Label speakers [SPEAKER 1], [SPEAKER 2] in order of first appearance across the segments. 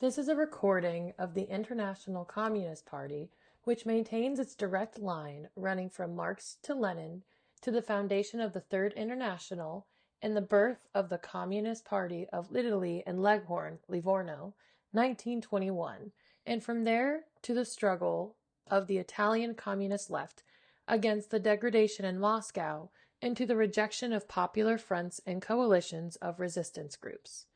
[SPEAKER 1] This is a recording of the International Communist Party, which maintains its direct line running from Marx to Lenin to the foundation of the Third International and the birth of the Communist Party of Italy in Leghorn, Livorno, 1921, and from there to the struggle of the Italian communist left against the degradation in Moscow and to the rejection of popular fronts and coalitions of resistance groups.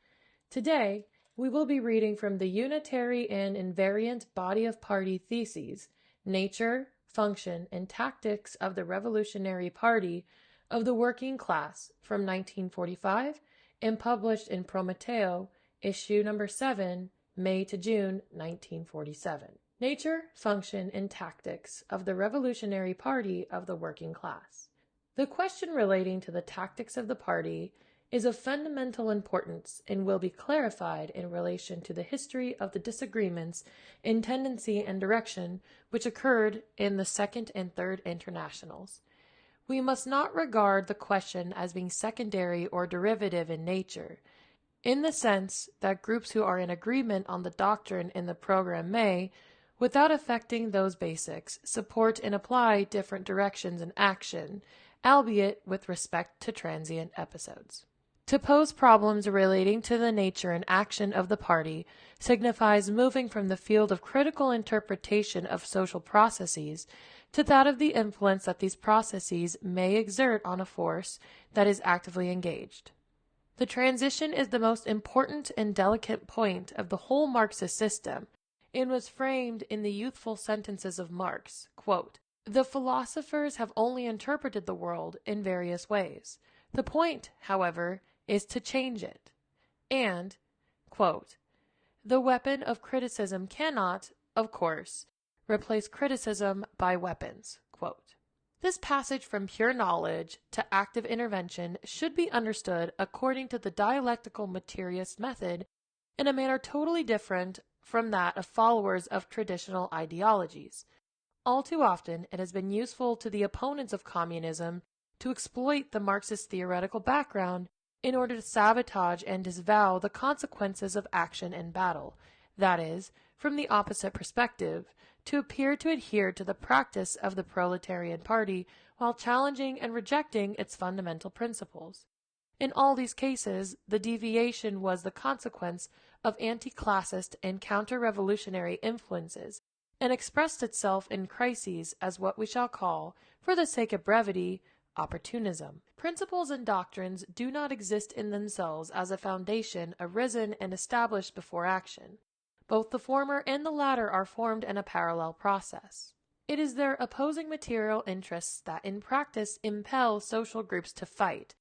[SPEAKER 1] Today, we will be reading from the Unitary and Invariant Body of Party Theses, Nature, Function, and Tactics of the Revolutionary Party of the Working Class from 1945 and published in Prometeo, issue number 7, May to June 1947. Nature, Function, and Tactics of the Revolutionary Party of the Working Class. The question relating to the tactics of the party is of fundamental importance and will be clarified in relation to the history of the disagreements in tendency and direction which occurred in the Second and Third Internationals. We must not regard the question as being secondary or derivative in nature, in the sense that groups who are in agreement on the doctrine in the program may, without affecting those basics, support and apply different directions in action, albeit with respect to transient episodes. To pose problems relating to the nature and action of the party signifies moving from the field of critical interpretation of social processes to that of the influence that these processes may exert on a force that is actively engaged. The transition is the most important and delicate point of the whole Marxist system, and was framed in the youthful sentences of Marx, quote, "The philosophers have only interpreted the world in various ways. The point, however, is to change it." And, quote, "The weapon of criticism cannot, of course, replace criticism by weapons." Quote. This passage from pure knowledge to active intervention should be understood according to the dialectical materialist method in a manner totally different from that of followers of traditional ideologies. All too often it has been useful to the opponents of communism to exploit the Marxist theoretical background in order to sabotage and disavow the consequences of action in battle, that is, from the opposite perspective, to appear to adhere to the practice of the proletarian party while challenging and rejecting its fundamental principles. In all these cases, the deviation was the consequence of anti-classist and counter-revolutionary influences, and expressed itself in crises as what we shall call, for the sake of brevity, opportunism. Principles and doctrines do not exist in themselves as a foundation arisen and established before action. Both the former and the latter are formed in a parallel process. It is their opposing material interests that in practice impel social groups to fight,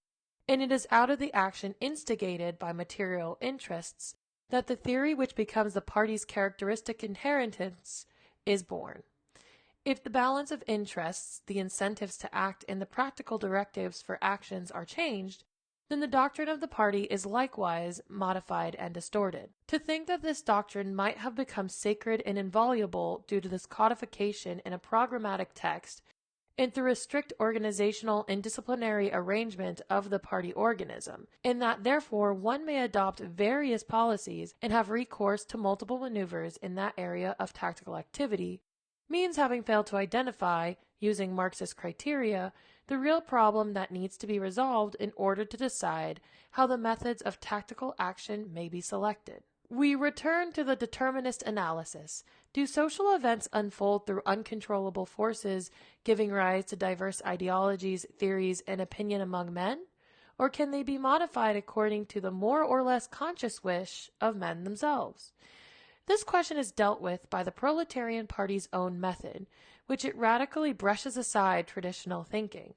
[SPEAKER 1] and it is out of the action instigated by material interests that the theory which becomes the party's characteristic inheritance is born. If the balance of interests, the incentives to act, and the practical directives for actions are changed, then the doctrine of the party is likewise modified and distorted. To think that this doctrine might have become sacred and inviolable due to this codification in a programmatic text, and through a strict organizational and disciplinary arrangement of the party organism, and that therefore one may adopt various policies and have recourse to multiple maneuvers in that area of tactical activity, means having failed to identify, using Marxist criteria, the real problem that needs to be resolved in order to decide how the methods of tactical action may be selected. We return to the determinist analysis. Do social events unfold through uncontrollable forces, giving rise to diverse ideologies, theories, and opinion among men? Or can they be modified according to the more or less conscious wish of men themselves? This question is dealt with by the proletarian party's own method, which it radically brushes aside traditional thinking,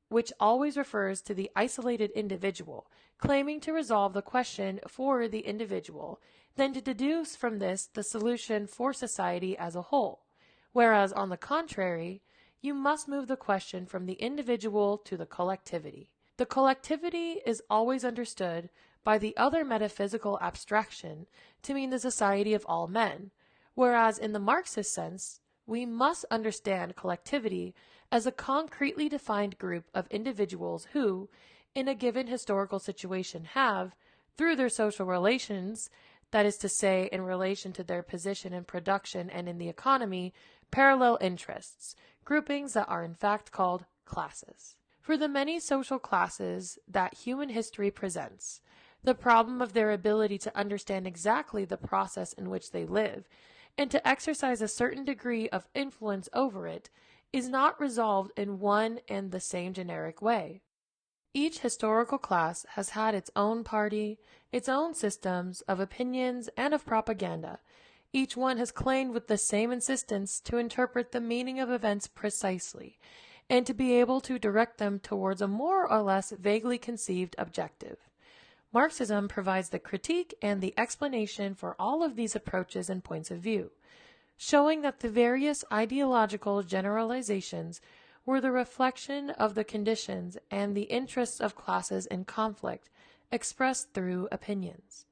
[SPEAKER 1] which always refers to the isolated individual, claiming to resolve the question for the individual, then to deduce from this the solution for society as a whole, whereas, on the contrary, you must move the question from the individual to the collectivity. The collectivity is always understood by the other metaphysical abstraction to mean the society of all men, whereas in the Marxist sense, we must understand collectivity as a concretely defined group of individuals who, in a given historical situation have, through their social relations, that is to say, in relation to their position in production and in the economy, parallel interests, groupings that are in fact called classes. For the many social classes that human history presents, the problem of their ability to understand exactly the process in which they live, and to exercise a certain degree of influence over it, is not resolved in one and the same generic way. Each historical class has had its own party, its own systems of opinions and of propaganda. Each one has claimed with the same insistence to interpret the meaning of events precisely, and to be able to direct them towards a more or less vaguely conceived objective. Marxism provides the critique and the explanation for all of these approaches and points of view, showing that the various ideological generalizations were the reflection of the conditions and the interests of classes in conflict, expressed through opinions.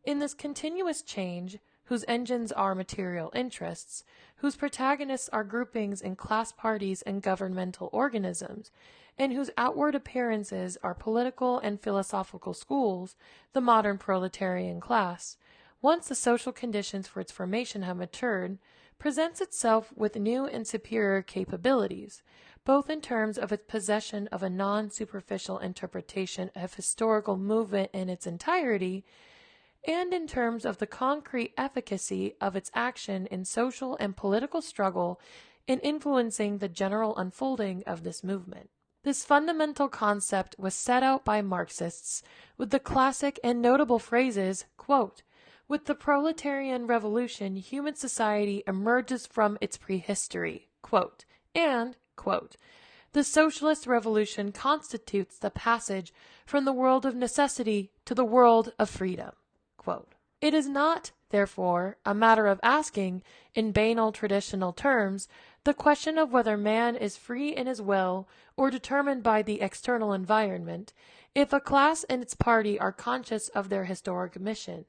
[SPEAKER 1] In this continuous change, whose engines are material interests, whose protagonists are groupings in class parties and governmental organisms, and whose outward appearances are political and philosophical schools, the modern proletarian class, once the social conditions for its formation have matured, presents itself with new and superior capabilities, both in terms of its possession of a non-superficial interpretation of historical movement in its entirety, and in terms of the concrete efficacy of its action in social and political struggle in influencing the general unfolding of this movement. This fundamental concept was set out by Marxists with the classic and notable phrases, quote, "With the proletarian revolution, human society emerges from its prehistory," quote, and, quote, "The socialist revolution constitutes the passage from the world of necessity to the world of freedom." Quote. It is not, therefore, a matter of asking, in banal traditional terms, the question of whether man is free in his will or determined by the external environment, if a class and its party are conscious of their historic mission,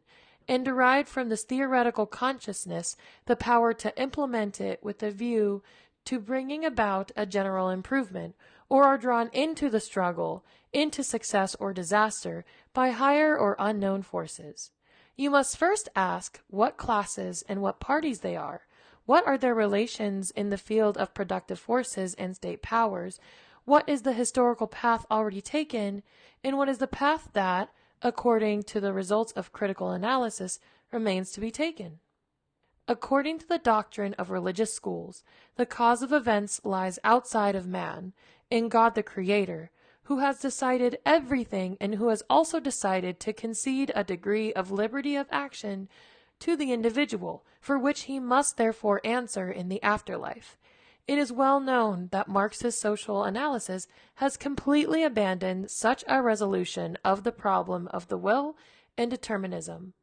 [SPEAKER 1] and derive from this theoretical consciousness the power to implement it with a view to bringing about a general improvement, or are drawn into the struggle, into success or disaster, by higher or unknown forces. You must first ask what classes and what parties they are, what are their relations in the field of productive forces and state powers, what is the historical path already taken, and what is the path that, according to the results of critical analysis, remains to be taken. According to the doctrine of religious schools, the cause of events lies outside of man, in God the Creator, who has decided everything and who has also decided to concede a degree of liberty of action to the individual, for which he must therefore answer in the afterlife. It is well known that Marxist social analysis has completely abandoned such a resolution of the problem of the will and determinism.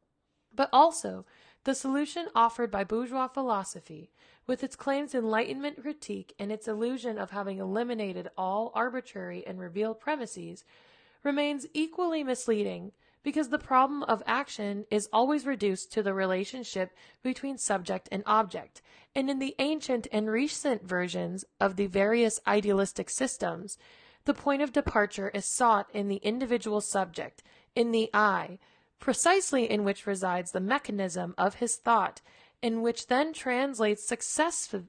[SPEAKER 1] But also, the solution offered by bourgeois philosophy, with its claims to enlightenment critique and its illusion of having eliminated all arbitrary and revealed premises, remains equally misleading, because the problem of action is always reduced to the relationship between subject and object, and in the ancient and recent versions of the various idealistic systems, the point of departure is sought in the individual subject, in the I, precisely in which resides the mechanism of his thought, and which then translates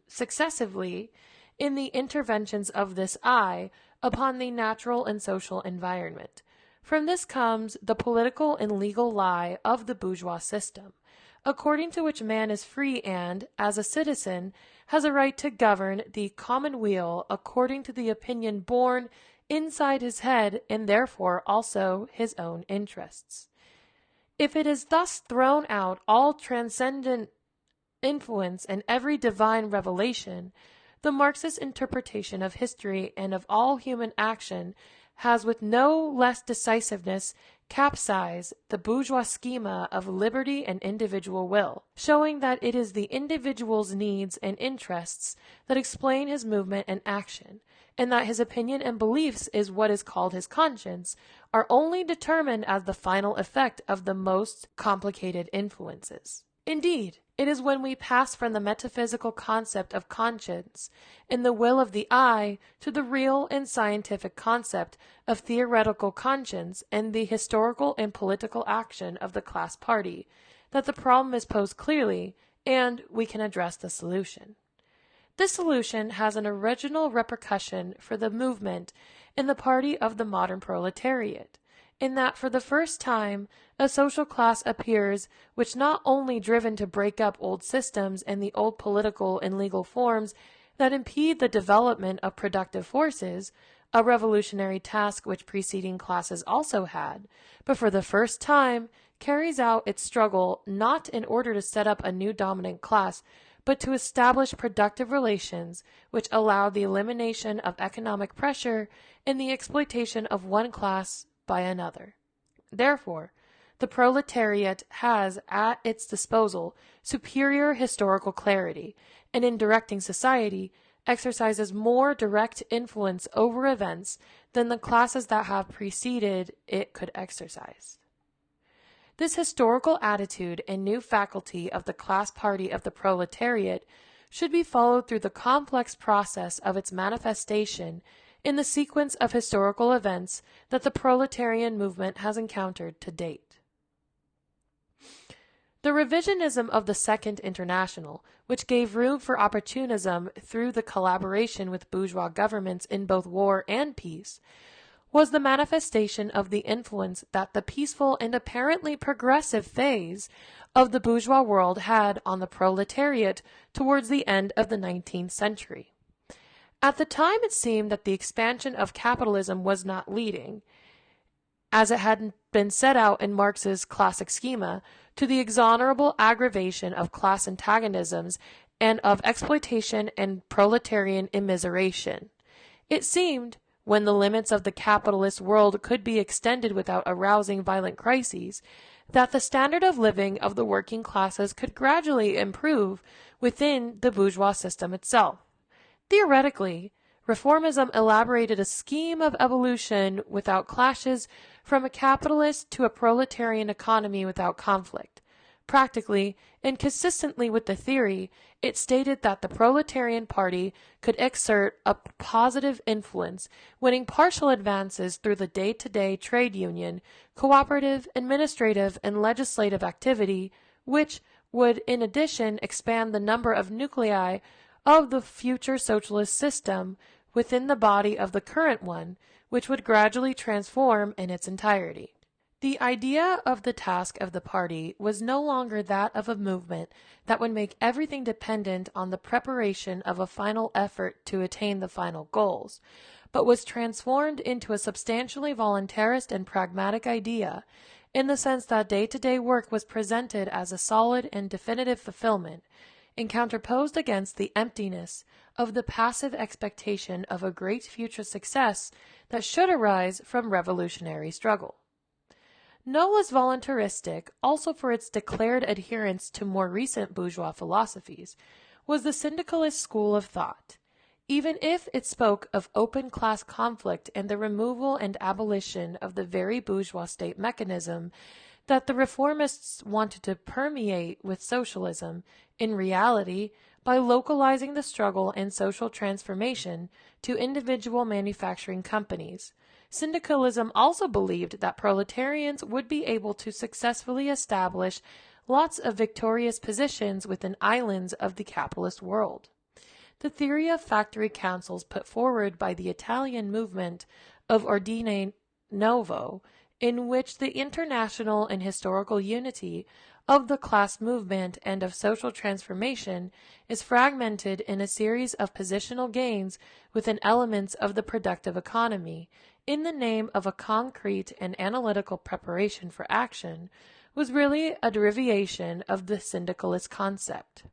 [SPEAKER 1] successively in the interventions of this I upon the natural and social environment. From this comes the political and legal lie of the bourgeois system, according to which man is free and, as a citizen, has a right to govern the common weal according to the opinion born inside his head and therefore also his own interests. If it is thus thrown out all transcendent influence and every divine revelation, the Marxist interpretation of history and of all human action has with no less decisiveness capsized the bourgeois schema of liberty and individual will, showing that it is the individual's needs and interests that explain his movement and action, and that his opinion and beliefs is what is called his conscience, are only determined as the final effect of the most complicated influences. Indeed, it is when we pass from the metaphysical concept of conscience and the will of the I to the real and scientific concept of theoretical conscience and the historical and political action of the class party, that the problem is posed clearly and we can address the solution. This solution has an original repercussion for the movement in the party of the modern proletariat, in that for the first time a social class appears which not only driven to break up old systems and the old political and legal forms that impede the development of productive forces, a revolutionary task which preceding classes also had, but for the first time carries out its struggle not in order to set up a new dominant class, but to establish productive relations which allow the elimination of economic pressure and the exploitation of one class by another. Therefore, the proletariat has at its disposal superior historical clarity, and in directing society, exercises more direct influence over events than the classes that have preceded it could exercise. This historical attitude and new faculty of the class party of the proletariat should be followed through the complex process of its manifestation in the sequence of historical events that the proletarian movement has encountered to date. The revisionism of the Second International, which gave room for opportunism through the collaboration with bourgeois governments in both war and peace, was the manifestation of the influence that the peaceful and apparently progressive phase of the bourgeois world had on the proletariat towards the end of the 19th century. At the time it seemed that the expansion of capitalism was not leading, as it had been set out in Marx's classic schema, to the exonerable aggravation of class antagonisms and of exploitation and proletarian immiseration. It seemed, when the limits of the capitalist world could be extended without arousing violent crises, that the standard of living of the working classes could gradually improve within the bourgeois system itself. Theoretically, reformism elaborated a scheme of evolution without clashes from a capitalist to a proletarian economy without conflict. Practically, and consistently with the theory, it stated that the proletarian party could exert a positive influence, winning partial advances through the day-to-day trade union, cooperative, administrative, and legislative activity, which would in addition expand the number of nuclei of the future socialist system within the body of the current one, which would gradually transform in its entirety. The idea of the task of the party was no longer that of a movement that would make everything dependent on the preparation of a final effort to attain the final goals, but was transformed into a substantially voluntarist and pragmatic idea, in the sense that day-to-day work was presented as a solid and definitive fulfillment, and counterposed against the emptiness of the passive expectation of a great future success that should arise from revolutionary struggle. No less voluntaristic, also for its declared adherence to more recent bourgeois philosophies, was the syndicalist school of thought. Even if it spoke of open class conflict and the removal and abolition of the very bourgeois state mechanism that the reformists wanted to permeate with socialism, in reality, by localizing the struggle and social transformation to individual manufacturing companies, syndicalism also believed that proletarians would be able to successfully establish lots of victorious positions within islands of the capitalist world. The theory of factory councils put forward by the Italian movement of Ordine Novo, in which the international and historical unity of the class movement and of social transformation is fragmented in a series of positional gains within elements of the productive economy, in the name of a concrete and analytical preparation for action, was really a derivation of the syndicalist concept.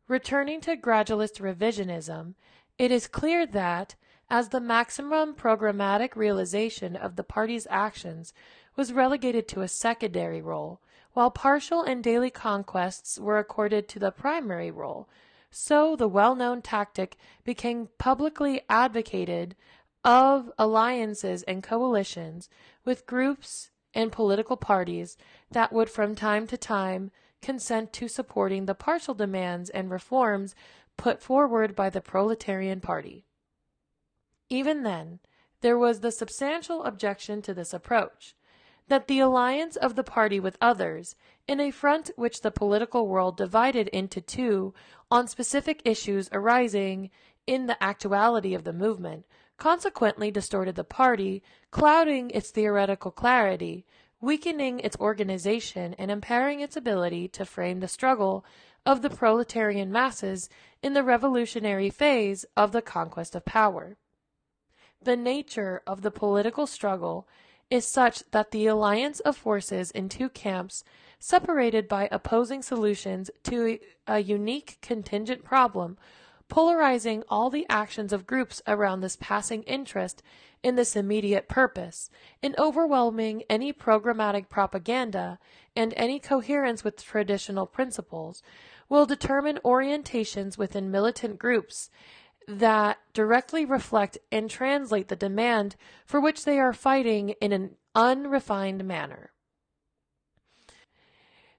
[SPEAKER 1] Returning to gradualist revisionism, it is clear that, as the maximum programmatic realization of the party's actions was relegated to a secondary role, while partial and daily conquests were accorded to the primary role, so the well-known tactic became publicly advocated of alliances and coalitions with groups and political parties that would from time to time consent to supporting the partial demands and reforms put forward by the proletarian party. Even then, there was the substantial objection to this approach, that the alliance of the party with others, in a front which the political world divided into two on specific issues arising in the actuality of the movement, consequently distorted the party, clouding its theoretical clarity, weakening its organization, and impairing its ability to frame the struggle of the proletarian masses in the revolutionary phase of the conquest of power. The nature of the political struggle is such that the alliance of forces in two camps, separated by opposing solutions to a unique contingent problem, polarizing all the actions of groups around this passing interest in this immediate purpose, and overwhelming any programmatic propaganda and any coherence with traditional principles, will determine orientations within militant groups that directly reflect and translate the demand for which they are fighting in an unrefined manner.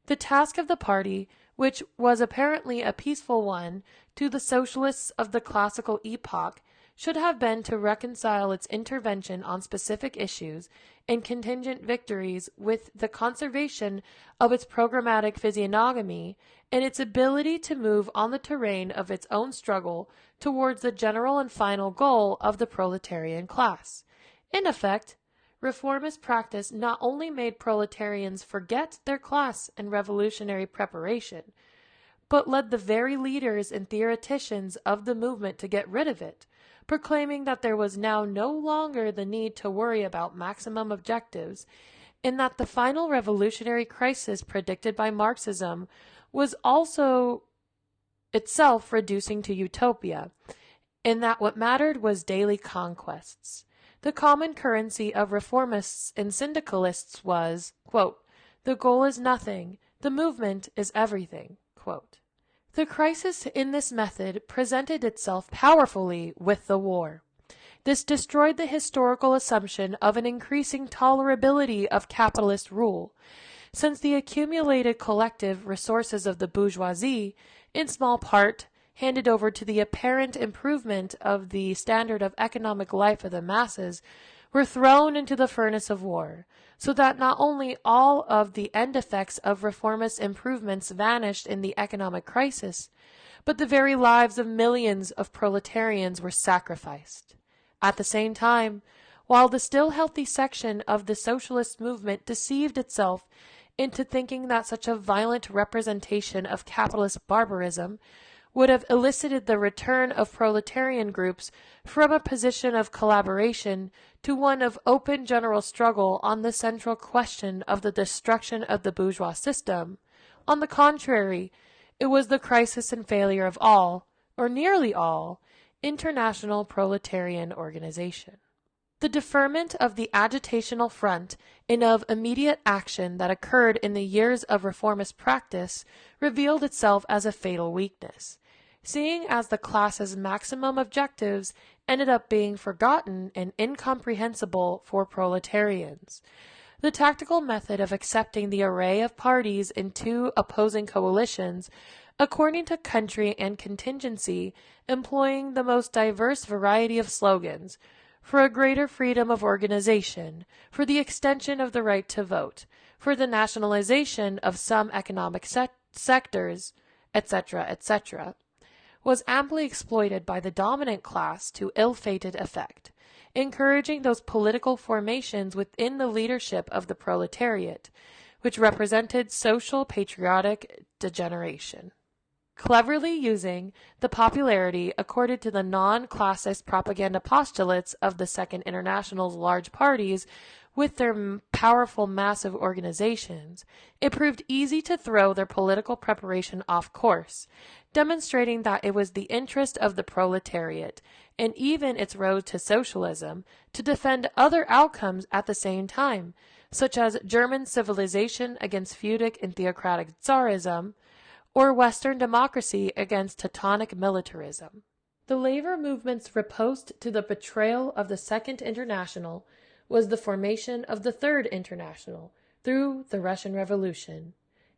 [SPEAKER 1] The task of the party, which was apparently a peaceful one to the socialists of the classical epoch, should have been to reconcile its intervention on specific issues and contingent victories with the conservation of its programmatic physiognomy and its ability to move on the terrain of its own struggle towards the general and final goal of the proletarian class. In effect, reformist practice not only made proletarians forget their class and revolutionary preparation, but led the very leaders and theoreticians of the movement to get rid of it, proclaiming that there was now no longer the need to worry about maximum objectives, and that the final revolutionary crisis predicted by Marxism was also itself reducing to utopia, and that what mattered was daily conquests. The common currency of reformists and syndicalists was, quote, "The goal is nothing, the movement is everything." Quote. The crisis in this method presented itself powerfully with the war. This destroyed the historical assumption of an increasing tolerability of capitalist rule, since the accumulated collective resources of the bourgeoisie, in small part, handed over to the apparent improvement of the standard of economic life of the masses, were thrown into the furnace of war, so that not only all of the end effects of reformist improvements vanished in the economic crisis, but the very lives of millions of proletarians were sacrificed. At the same time, while the still healthy section of the socialist movement deceived itself into thinking that such a violent representation of capitalist barbarism would have elicited the return of proletarian groups from a position of collaboration to one of open general struggle on the central question of the destruction of the bourgeois system. On the contrary, it was the crisis and failure of all, or nearly all, international proletarian organization. The deferment of the agitational front and of immediate action that occurred in the years of reformist practice revealed itself as a fatal weakness, seeing as the class's maximum objectives ended up being forgotten and incomprehensible for proletarians. The tactical method of accepting the array of parties in two opposing coalitions, according to country and contingency, employing the most diverse variety of slogans, for a greater freedom of organization, for the extension of the right to vote, for the nationalization of some economic sectors, etc., etc., was amply exploited by the dominant class to ill-fated effect, encouraging those political formations within the leadership of the proletariat, which represented social patriotic degeneration. Cleverly using the popularity accorded to the non-classist propaganda postulates of the Second International's large parties with their powerful massive organizations, it proved easy to throw their political preparation off course, demonstrating that it was the interest of the proletariat, and even its road to socialism, to defend other outcomes at the same time, such as German civilization against feudal and theocratic Tsarism, or Western democracy against Teutonic militarism. The labor movement's riposte to the betrayal of the Second International was the formation of the Third International through the Russian Revolution.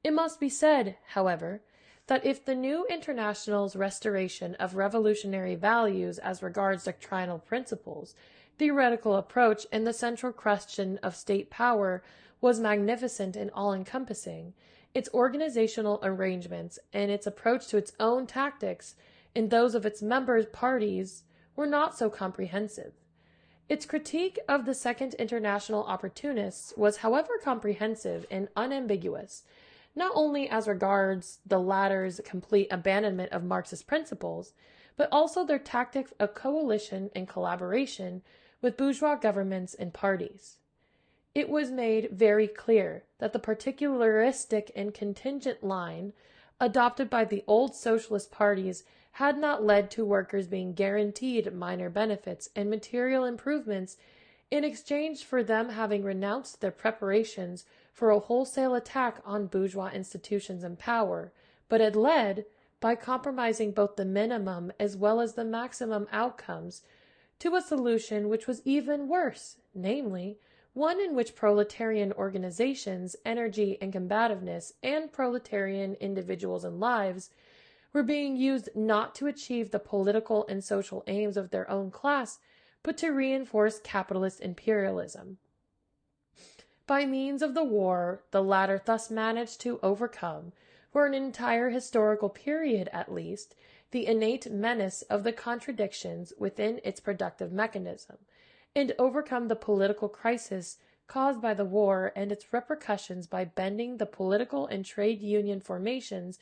[SPEAKER 1] It must be said, however, that if the new International's restoration of revolutionary values as regards doctrinal principles, theoretical approach, and the central question of state power was magnificent and all-encompassing, its organizational arrangements and its approach to its own tactics and those of its member parties were not so comprehensive. Its critique of the Second International opportunists was, however, comprehensive and unambiguous, not only as regards the latter's complete abandonment of Marxist principles, but also their tactics of coalition and collaboration with bourgeois governments and parties. It was made very clear that the particularistic and contingent line adopted by the old socialist parties had not led to workers being guaranteed minor benefits and material improvements in exchange for them having renounced their preparations for a wholesale attack on bourgeois institutions and power, but had led, by compromising both the minimum as well as the maximum outcomes, to a solution which was even worse, namely, one in which proletarian organizations, energy and combativeness, and proletarian individuals and lives were being used not to achieve the political and social aims of their own class, but to reinforce capitalist imperialism. By means of the war, the latter thus managed to overcome, for an entire historical period at least, the innate menace of the contradictions within its productive mechanism, and overcome the political crisis caused by the war and its repercussions by bending the political and trade union formations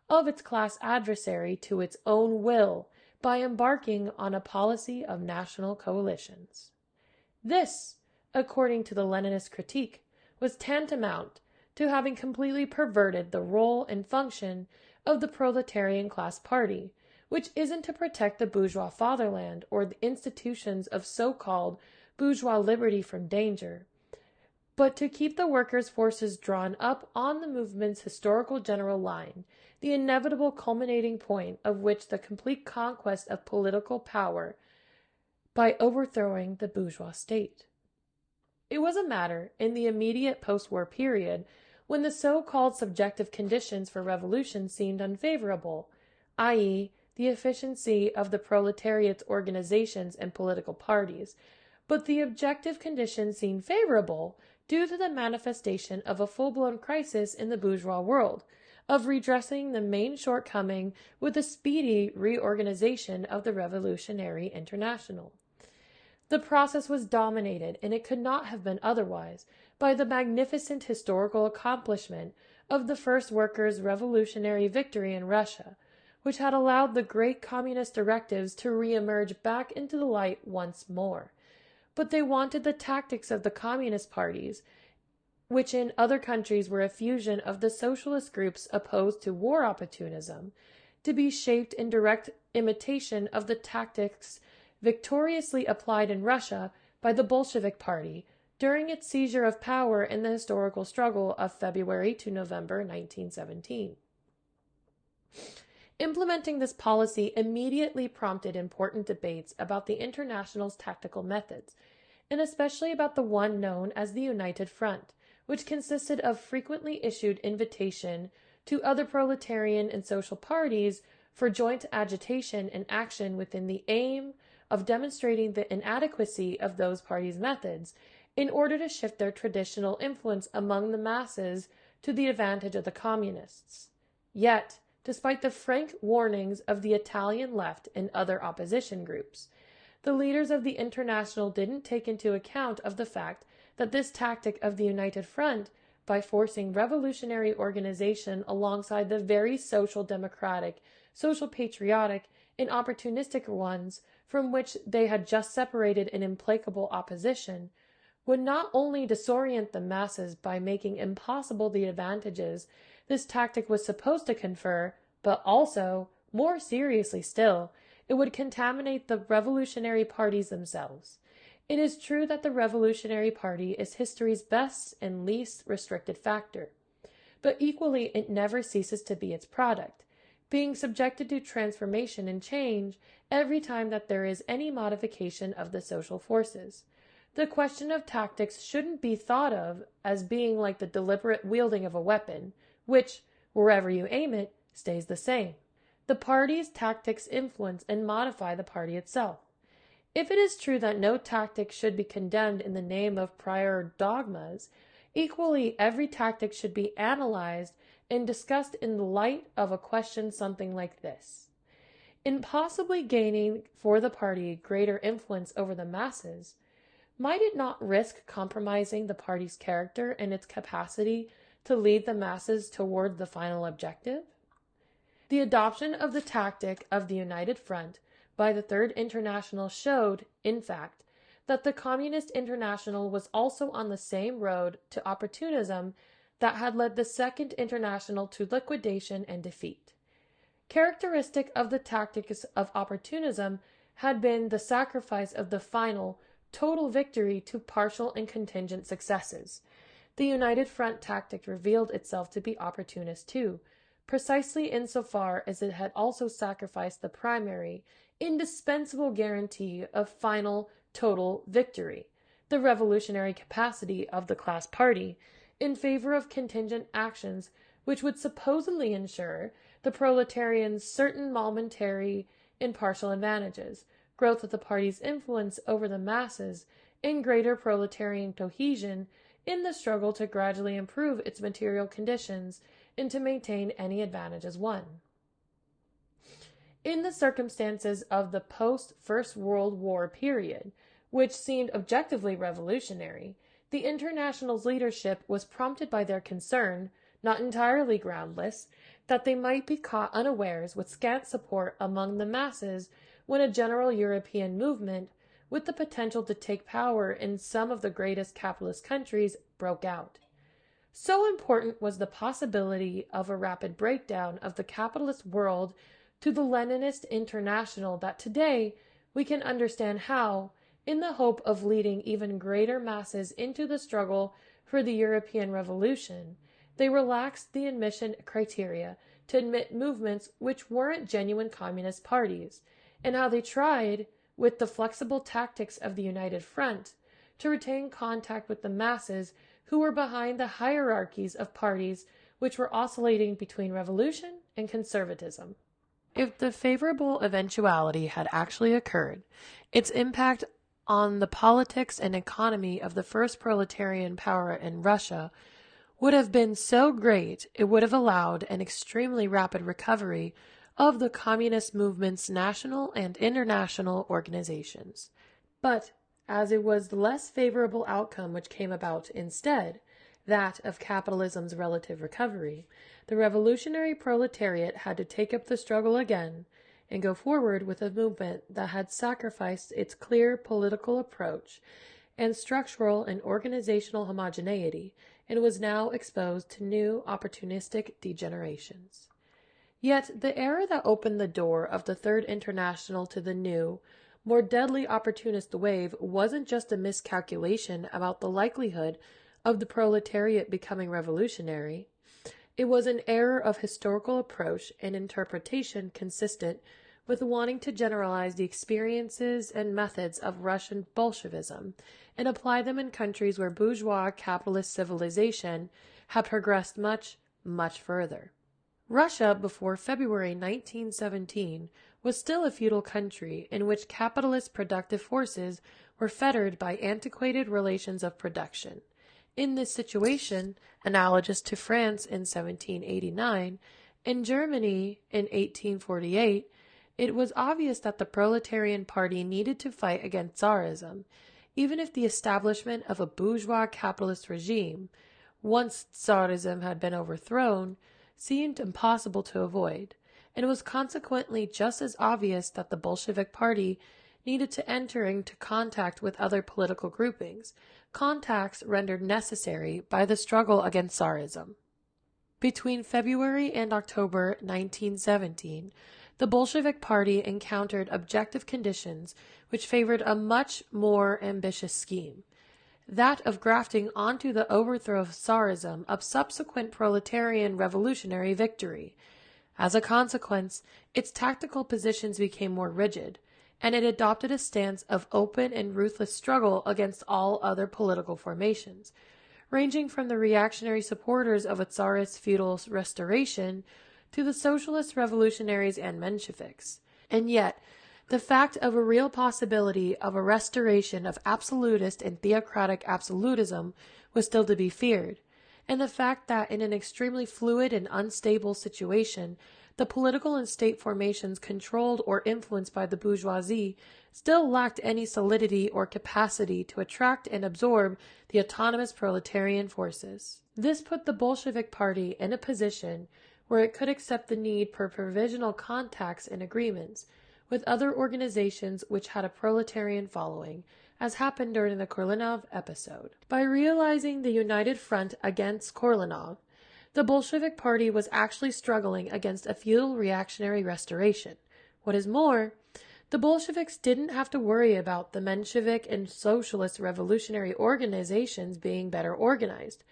[SPEAKER 1] of its class adversary to its own will by embarking on a policy of national coalitions. This, according to the Leninist critique, was tantamount to having completely perverted the role and function of the proletarian class party, which isn't to protect the bourgeois fatherland or the institutions of so-called bourgeois liberty from danger, but to keep the workers' forces drawn up on the movement's historical general line, the inevitable culminating point of which the complete conquest of political power by overthrowing the bourgeois state. It was a matter, in the immediate post-war period, when the so-called subjective conditions for revolution seemed unfavorable, i.e., the efficiency of the proletariat's organizations and political parties, but the objective conditions seemed favorable due to the manifestation of a full-blown crisis in the bourgeois world, of redressing the main shortcoming with a speedy reorganization of the Revolutionary International. The process was dominated, and it could not have been otherwise, by the magnificent historical accomplishment of the first workers' revolutionary victory in Russia, which had allowed the great communist directives to re-emerge back into the light once more. But they wanted the tactics of the communist parties, which in other countries were a fusion of the socialist groups opposed to war opportunism, to be shaped in direct imitation of the tactics victoriously applied in Russia by the Bolshevik Party during its seizure of power in the historical struggle of February to November 1917. Implementing this policy immediately prompted important debates about the International's tactical methods, and especially about the one known as the United Front, which consisted of frequently issued invitation to other proletarian and social parties for joint agitation and action within the aim of demonstrating the inadequacy of those parties' methods in order to shift their traditional influence among the masses to the advantage of the communists. Yet, despite the frank warnings of the Italian left and other opposition groups, the leaders of the International didn't take into account of the fact that this tactic of the United Front, by forcing revolutionary organization alongside the very social democratic, social patriotic, and opportunistic ones from which they had just separated in implacable opposition, would not only disorient the masses by making impossible the advantages this tactic was supposed to confer, but also, more seriously still, it would contaminate the revolutionary parties themselves. It is true that the Revolutionary Party is history's best and least restricted factor, but equally it never ceases to be its product, being subjected to transformation and change every time that there is any modification of the social forces. The question of tactics shouldn't be thought of as being like the deliberate wielding of a weapon, which, wherever you aim it, stays the same. The party's tactics influence and modify the party itself. If it is true that no tactic should be condemned in the name of prior dogmas, Equally, every tactic should be analyzed and discussed in the light of a question something like this. In possibly gaining for the party greater influence over the masses, might it not risk compromising the party's character and its capacity to lead the masses toward the final objective? The adoption of the tactic of the United Front by the Third International showed, in fact, that the Communist International was also on the same road to opportunism that had led the Second International to liquidation and defeat. Characteristic of the tactics of opportunism had been the sacrifice of the final, total victory to partial and contingent successes. The United Front tactic revealed itself to be opportunist too, precisely insofar as it had also sacrificed the primary, indispensable guarantee of final, total victory, the revolutionary capacity of the class party, in favor of contingent actions which would supposedly ensure the proletarians certain momentary and partial advantages, growth of the party's influence over the masses, and greater proletarian cohesion in the struggle to gradually improve its material conditions and to maintain any advantages won. In the circumstances of the post-First World War period, which seemed objectively revolutionary, the International's leadership was prompted by their concern, not entirely groundless, that they might be caught unawares with scant support among the masses when a general European movement, with the potential to take power in some of the greatest capitalist countries, broke out. So important was the possibility of a rapid breakdown of the capitalist world to the Leninist International that today we can understand how, in the hope of leading even greater masses into the struggle for the European Revolution, they relaxed the admission criteria to admit movements which weren't genuine communist parties, and how they tried, with the flexible tactics of the United Front, to retain contact with the masses who were behind the hierarchies of parties which were oscillating between revolution and conservatism. If the favorable eventuality had actually occurred, its impact on the politics and economy of the first proletarian power in Russia would have been so great it would have allowed an extremely rapid recovery of the communist movement's national and international organizations. But as it was the less favorable outcome which came about instead, that of capitalism's relative recovery, the revolutionary proletariat had to take up the struggle again and go forward with a movement that had sacrificed its clear political approach and structural and organizational homogeneity and was now exposed to new opportunistic degenerations. Yet the error that opened the door of the Third International to the new, more deadly opportunist wave wasn't just a miscalculation about the likelihood of the proletariat becoming revolutionary. It was an error of historical approach and interpretation consistent with wanting to generalize the experiences and methods of Russian Bolshevism and apply them in countries where bourgeois capitalist civilization had progressed much, much further. Russia, before February 1917, was still a feudal country in which capitalist productive forces were fettered by antiquated relations of production. In this situation, analogous to France in 1789 and Germany in 1848, it was obvious that the proletarian party needed to fight against Tsarism, even if the establishment of a bourgeois capitalist regime, once Tsarism had been overthrown, seemed impossible to avoid, and it was consequently just as obvious that the Bolshevik Party needed to enter into contact with other political groupings, contacts rendered necessary by the struggle against Tsarism. Between February and October 1917, the Bolshevik Party encountered objective conditions which favored a much more ambitious scheme, that of grafting onto the overthrow of Tsarism a subsequent proletarian revolutionary victory. As a consequence, its tactical positions became more rigid, and it adopted a stance of open and ruthless struggle against all other political formations, ranging from the reactionary supporters of a Tsarist feudal restoration to the socialist revolutionaries and Mensheviks. And yet, the fact of a real possibility of a restoration of absolutist and theocratic absolutism was still to be feared, and the fact that in an extremely fluid and unstable situation, the political and state formations controlled or influenced by the bourgeoisie still lacked any solidity or capacity to attract and absorb the autonomous proletarian forces. This put the Bolshevik Party in a position where it could accept the need for provisional contacts and agreements with other organizations which had a proletarian following, as happened during the Kornilov episode. By realizing the united front against Kornilov, the Bolshevik Party was actually struggling against a feudal reactionary restoration. What is more, the Bolsheviks didn't have to worry about the Menshevik and socialist revolutionary organizations being better organized,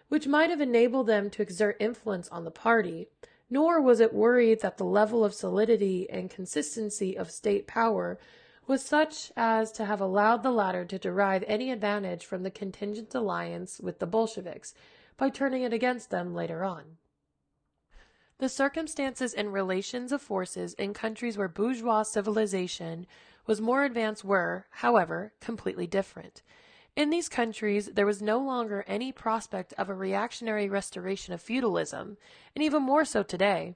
[SPEAKER 1] which might have enabled them to exert influence on the party, nor was it worried that the level of solidity and consistency of state power was such as to have allowed the latter to derive any advantage from the contingent alliance with the Bolsheviks by turning it against them later on. The circumstances and relations of forces in countries where bourgeois civilization was more advanced were, however, completely different. In these countries, there was no longer any prospect of a reactionary restoration of feudalism, and even more so today,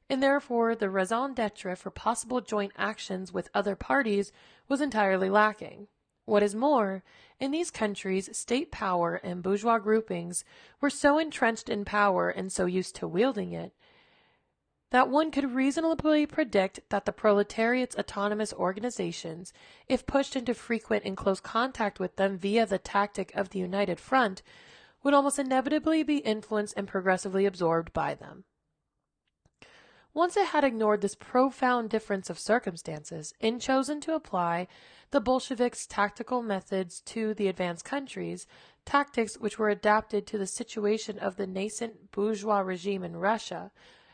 [SPEAKER 1] and therefore the raison d'etre for possible joint actions with other parties was entirely lacking. What is more, in these countries, state power and bourgeois groupings were so entrenched in power and so used to wielding it, that one could reasonably predict that the proletariat's autonomous organizations, if pushed into frequent and close contact with them via the tactic of the united front, would almost inevitably be influenced and progressively absorbed by them. Once it had ignored this profound difference of circumstances and chosen to apply the Bolsheviks' tactical methods to the advanced countries, tactics which were adapted to the situation of the nascent bourgeois regime in Russia,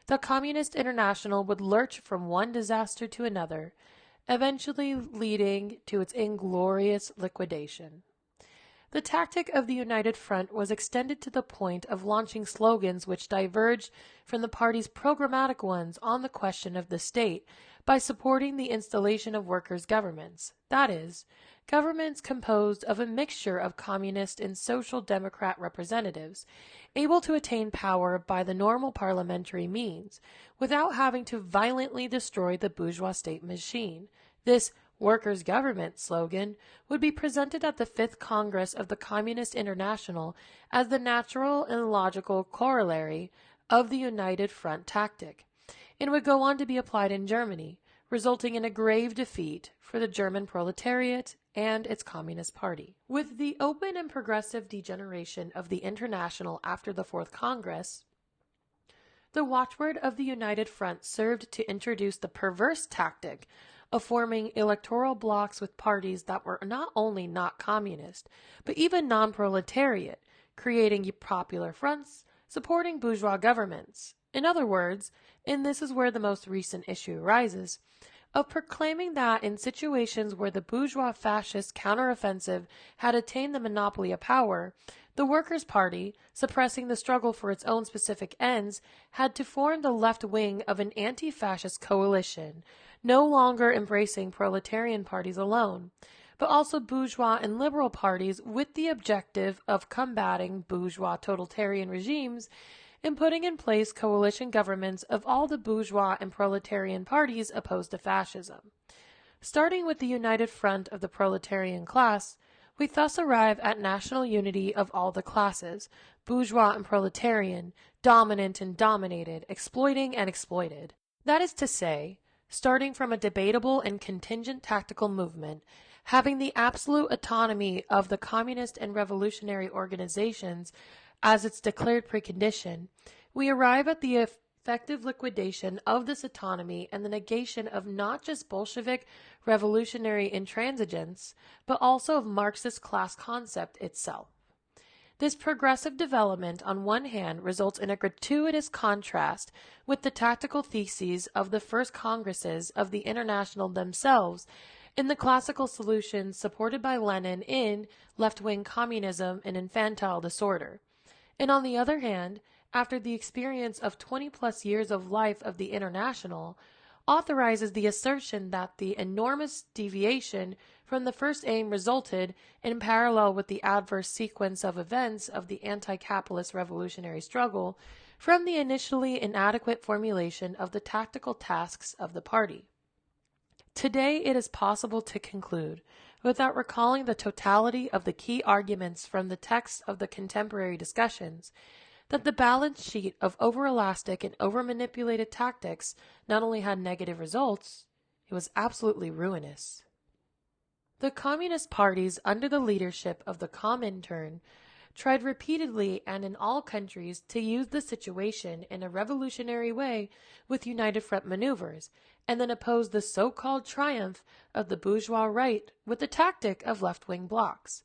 [SPEAKER 1] the Communist International would lurch from one disaster to another, eventually leading to its inglorious liquidation. The tactic of the United Front was extended to the point of launching slogans which diverged from the party's programmatic ones on the question of the state by supporting the installation of workers' governments, that is, governments composed of a mixture of communist and social democrat representatives, able to attain power by the normal parliamentary means, without having to violently destroy the bourgeois state machine. This workers' government slogan would be presented at the Fifth Congress of the Communist International as the natural and logical corollary of the United Front tactic, and would go on to be applied in Germany, resulting in a grave defeat for the German proletariat and its Communist Party. With the open and progressive degeneration of the International after the Fourth Congress, the watchword of the United Front served to introduce the perverse tactic of forming electoral blocs with parties that were not only not communist, but even non-proletariat, creating popular fronts, supporting bourgeois governments. In other words, and this is where the most recent issue arises, of proclaiming that in situations where the bourgeois fascist counteroffensive had attained the monopoly of power, the Workers' Party, suppressing the struggle for its own specific ends, had to form the left wing of an anti-fascist coalition, no longer embracing proletarian parties alone, but also bourgeois and liberal parties with the objective of combating bourgeois totalitarian regimes and putting in place coalition governments of all the bourgeois and proletarian parties opposed to fascism. Starting with the united front of the proletarian class, we thus arrive at national unity of all the classes, bourgeois and proletarian, dominant and dominated, exploiting and exploited. That is to say, starting from a debatable and contingent tactical movement, having the absolute autonomy of the communist and revolutionary organizations as its declared precondition, we arrive at the effective liquidation of this autonomy and the negation of not just Bolshevik revolutionary intransigence, but also of Marxist class concept itself. This progressive development, on one hand, results in a gratuitous contrast with the tactical theses of the first congresses of the International themselves in the classical solutions supported by Lenin in left-wing communism and infantile disorder. And on the other hand, after the experience of 20-plus years of life of the International, authorizes the assertion that the enormous deviation from the first aim resulted, in parallel with the adverse sequence of events of the anti-capitalist revolutionary struggle, from the initially inadequate formulation of the tactical tasks of the party. Today it is possible to conclude, without recalling the totality of the key arguments from the text of the contemporary discussions, that the balance sheet of over-elastic and over-manipulated tactics not only had negative results, it was absolutely ruinous. The communist parties under the leadership of the Comintern tried repeatedly and in all countries to use the situation in a revolutionary way with united front maneuvers, and then oppose the so-called triumph of the bourgeois right with the tactic of left-wing blocs.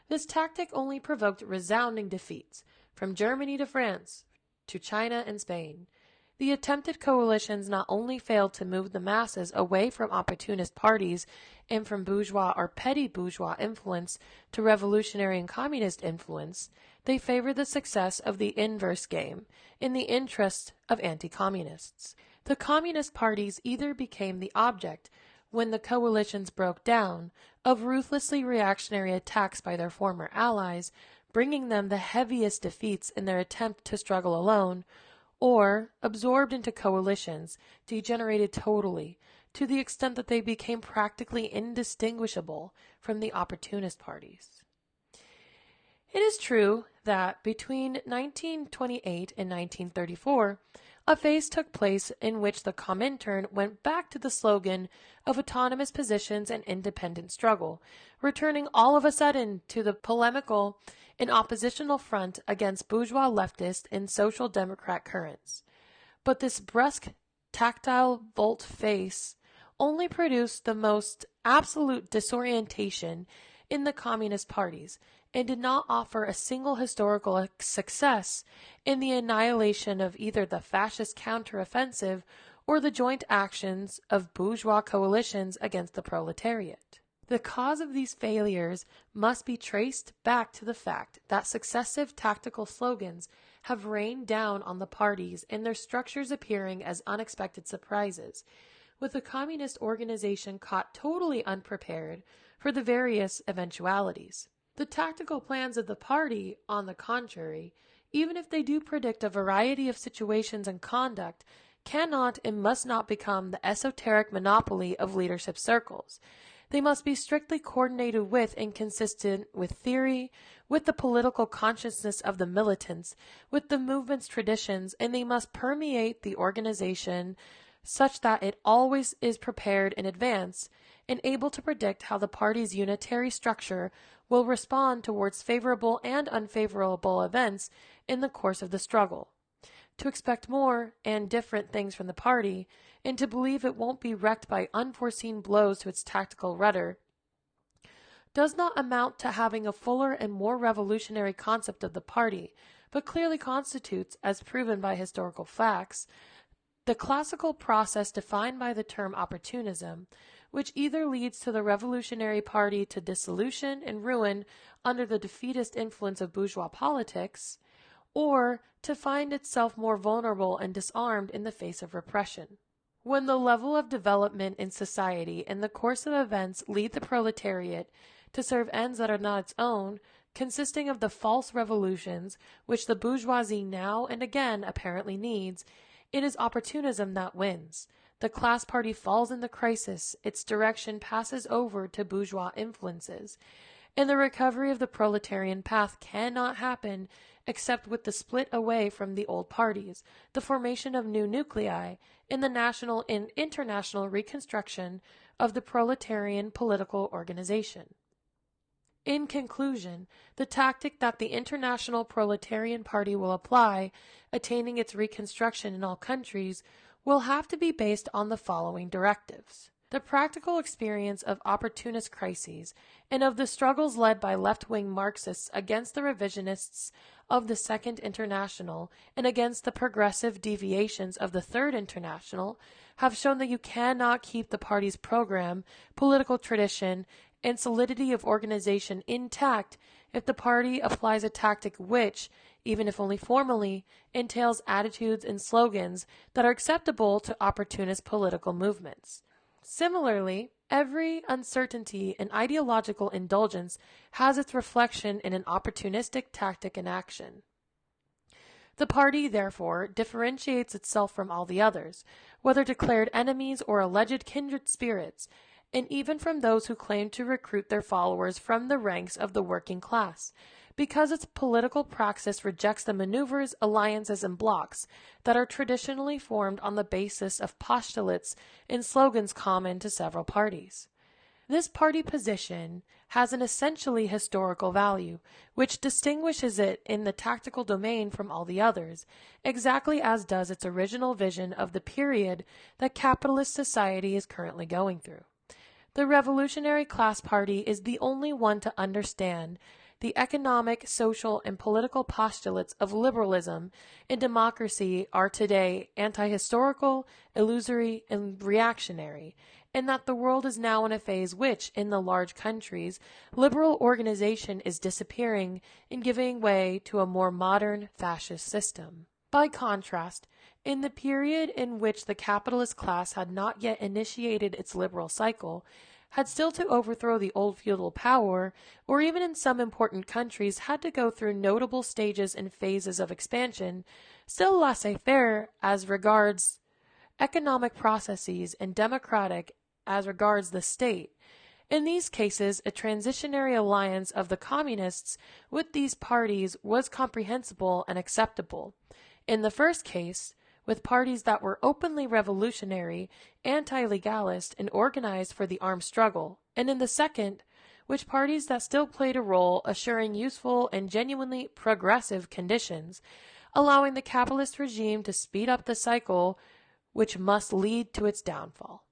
[SPEAKER 1] This tactic only provoked resounding defeats, from Germany to France, to China and Spain. The attempted coalitions not only failed to move the masses away from opportunist parties and from bourgeois or petty bourgeois influence to revolutionary and communist influence, they favored the success of the inverse game in the interest of anti-communists. The communist parties either became the object, when the coalitions broke down, of ruthlessly reactionary attacks by their former allies, bringing them the heaviest defeats in their attempt to struggle alone, or, absorbed into coalitions, degenerated totally, to the extent that they became practically indistinguishable from the opportunist parties. It is true that between 1928 and 1934, a phase took place in which the Comintern went back to the slogan of autonomous positions and independent struggle, returning all of a sudden to the polemical and oppositional front against bourgeois leftist and social democrat currents. But this brusque, tactile volte-face only produced the most absolute disorientation in the communist parties, and did not offer a single historical success in the annihilation of either the fascist counteroffensive or the joint actions of bourgeois coalitions against the proletariat. The cause of these failures must be traced back to the fact that successive tactical slogans have rained down on the parties and their structures appearing as unexpected surprises, with the communist organization caught totally unprepared for the various eventualities. The tactical plans of the party, on the contrary, even if they do predict a variety of situations and conduct, cannot and must not become the esoteric monopoly of leadership circles. They must be strictly coordinated with and consistent with theory, with the political consciousness of the militants, with the movement's traditions, and they must permeate the organization such that it always is prepared in advance and able to predict how the party's unitary structure will respond towards favorable and unfavorable events in the course of the struggle. To expect more and different things from the party, and to believe it won't be wrecked by unforeseen blows to its tactical rudder, does not amount to having a fuller and more revolutionary concept of the party, but clearly constitutes, as proven by historical facts, the classical process defined by the term opportunism, which either leads to the revolutionary party to dissolution and ruin under the defeatist influence of bourgeois politics, or to find itself more vulnerable and disarmed in the face of repression. When the level of development in society and the course of events lead the proletariat to serve ends that are not its own, consisting of the false revolutions which the bourgeoisie now and again apparently needs, it is opportunism that wins. The class party falls in the crisis, its direction passes over to bourgeois influences, and the recovery of the proletarian path cannot happen except with the split away from the old parties, the formation of new nuclei, and the national and international reconstruction of the proletarian political organization. In conclusion, the tactic that the International Proletarian Party will apply, attaining its reconstruction in all countries, will have to be based on the following directives. The practical experience of opportunist crises and of the struggles led by left-wing Marxists against the revisionists of the Second International and against the progressive deviations of the Third International have shown that you cannot keep the party's program, political tradition, and solidity of organization intact if the party applies a tactic which, even if only formally, entails attitudes and slogans that are acceptable to opportunist political movements. Similarly, every uncertainty and ideological indulgence has its reflection in an opportunistic tactic and action. The party, therefore, differentiates itself from all the others, whether declared enemies or alleged kindred spirits, and even from those who claim to recruit their followers from the ranks of the working class, because its political praxis rejects the maneuvers, alliances, and blocs that are traditionally formed on the basis of postulates and slogans common to several parties. This party position has an essentially historical value, which distinguishes it in the tactical domain from all the others, exactly as does its original vision of the period that capitalist society is currently going through. The Revolutionary Class Party is the only one to understand the economic, social, and political postulates of liberalism and democracy are today anti-historical, illusory, and reactionary, and that the world is now in a phase which, in the large countries, liberal organization is disappearing and giving way to a more modern fascist system. By contrast, in the period in which the capitalist class had not yet initiated its liberal cycle, had still to overthrow the old feudal power, or even in some important countries had to go through notable stages and phases of expansion, still laissez-faire as regards economic processes and democratic as regards the state. In these cases, a transitionary alliance of the communists with these parties was comprehensible and acceptable. In the first case, with parties that were openly revolutionary, anti-legalist, and organized for the armed struggle, and in the second, with parties that still played a role assuring useful and genuinely progressive conditions, allowing the capitalist regime to speed up the cycle which must lead to its downfall.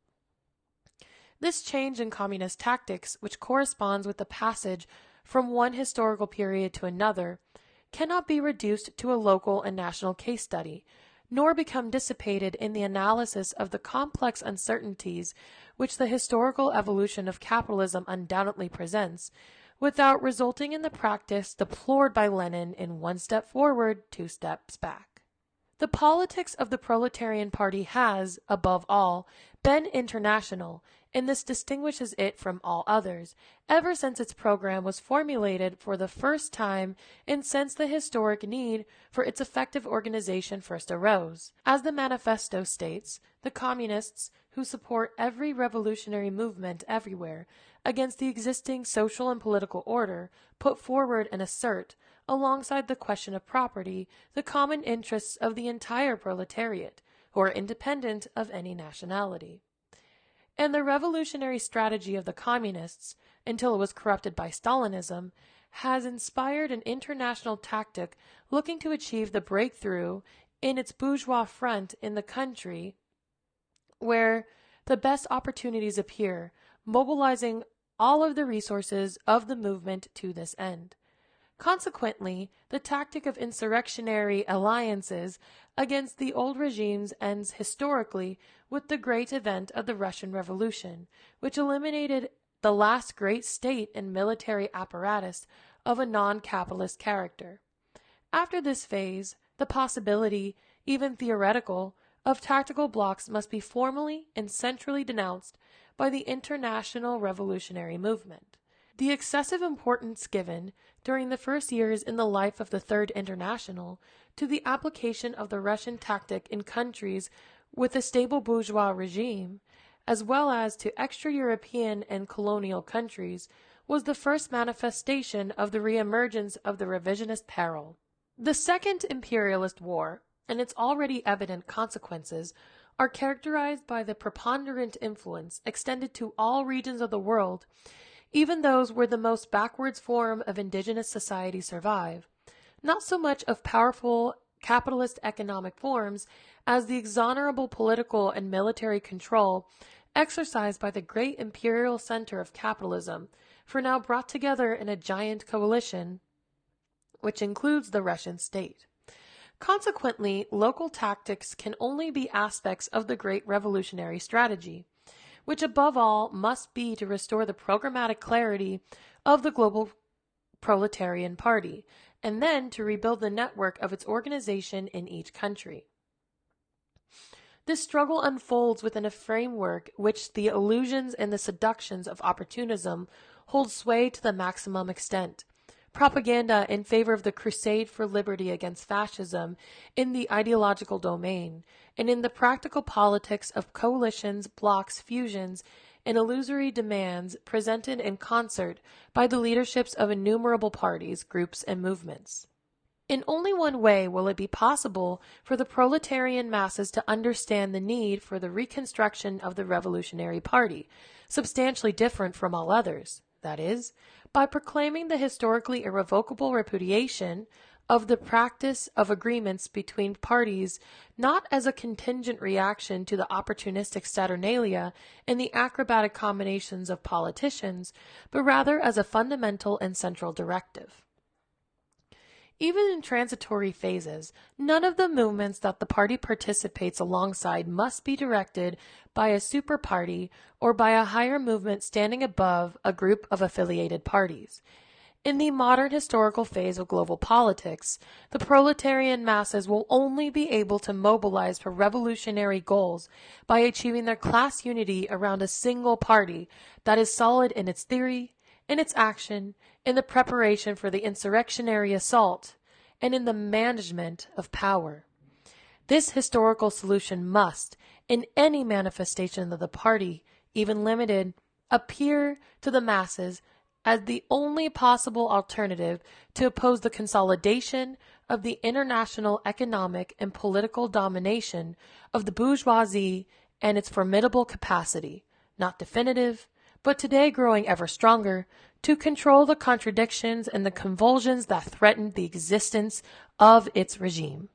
[SPEAKER 1] This change in communist tactics, which corresponds with the passage from one historical period to another, cannot be reduced to a local and national case study, nor become dissipated in the analysis of the complex uncertainties which the historical evolution of capitalism undoubtedly presents, without resulting in the practice deplored by Lenin in 1 step forward, 2 steps back. The politics of the proletarian party has, above all, been international, and this distinguishes it from all others, ever since its program was formulated for the first time and since the historic need for its effective organization first arose. As the manifesto states, the communists, who support every revolutionary movement everywhere against the existing social and political order, put forward and assert, alongside the question of property, the common interests of the entire proletariat, who are independent of any nationality. And the revolutionary strategy of the communists, until it was corrupted by Stalinism, has inspired an international tactic looking to achieve the breakthrough in its bourgeois front in the country where the best opportunities appear, mobilizing all of the resources of the movement to this end. Consequently, the tactic of insurrectionary alliances against the old regimes ends historically with the great event of the Russian Revolution, which eliminated the last great state and military apparatus of a non-capitalist character. After this phase, the possibility, even theoretical, of tactical blocs must be formally and centrally denounced by the international revolutionary movement. The excessive importance given during the first years in the life of the Third International to the application of the Russian tactic in countries with a stable bourgeois regime, as well as to extra-European and colonial countries, was the first manifestation of the reemergence of the revisionist peril. The Second Imperialist War, and its already evident consequences, are characterized by the preponderant influence extended to all regions of the world, even those where the most backwards form of indigenous society survive, not so much of powerful capitalist economic forms as the exonerable political and military control exercised by the great imperial center of capitalism, for now brought together in a giant coalition, which includes the Russian state. Consequently, local tactics can only be aspects of the great revolutionary strategy, which above all must be to restore the programmatic clarity of the global proletarian party, and then to rebuild the network of its organization in each country. This struggle unfolds within a framework which the illusions and the seductions of opportunism hold sway to the maximum extent. Propaganda in favor of the crusade for liberty against fascism in the ideological domain, and in the practical politics of coalitions, blocs, fusions, and illusory demands presented in concert by the leaderships of innumerable parties, groups, and movements. In only one way will it be possible for the proletarian masses to understand the need for the reconstruction of the Revolutionary Party, substantially different from all others, that is, by proclaiming the historically irrevocable repudiation of the practice of agreements between parties not as a contingent reaction to the opportunistic saturnalia and the acrobatic combinations of politicians, but rather as a fundamental and central directive. Even in transitory phases, none of the movements that the party participates alongside must be directed by a super party or by a higher movement standing above a group of affiliated parties. In the modern historical phase of global politics, the proletarian masses will only be able to mobilize for revolutionary goals by achieving their class unity around a single party that is solid in its theory, in its action, in the preparation for the insurrectionary assault, and in the management of power. This historical solution must, in any manifestation of the party, even limited, appear to the masses as the only possible alternative to oppose the consolidation of the international economic and political domination of the bourgeoisie and its formidable capacity, not definitive, but today growing ever stronger, to control the contradictions and the convulsions that threaten the existence of its regime.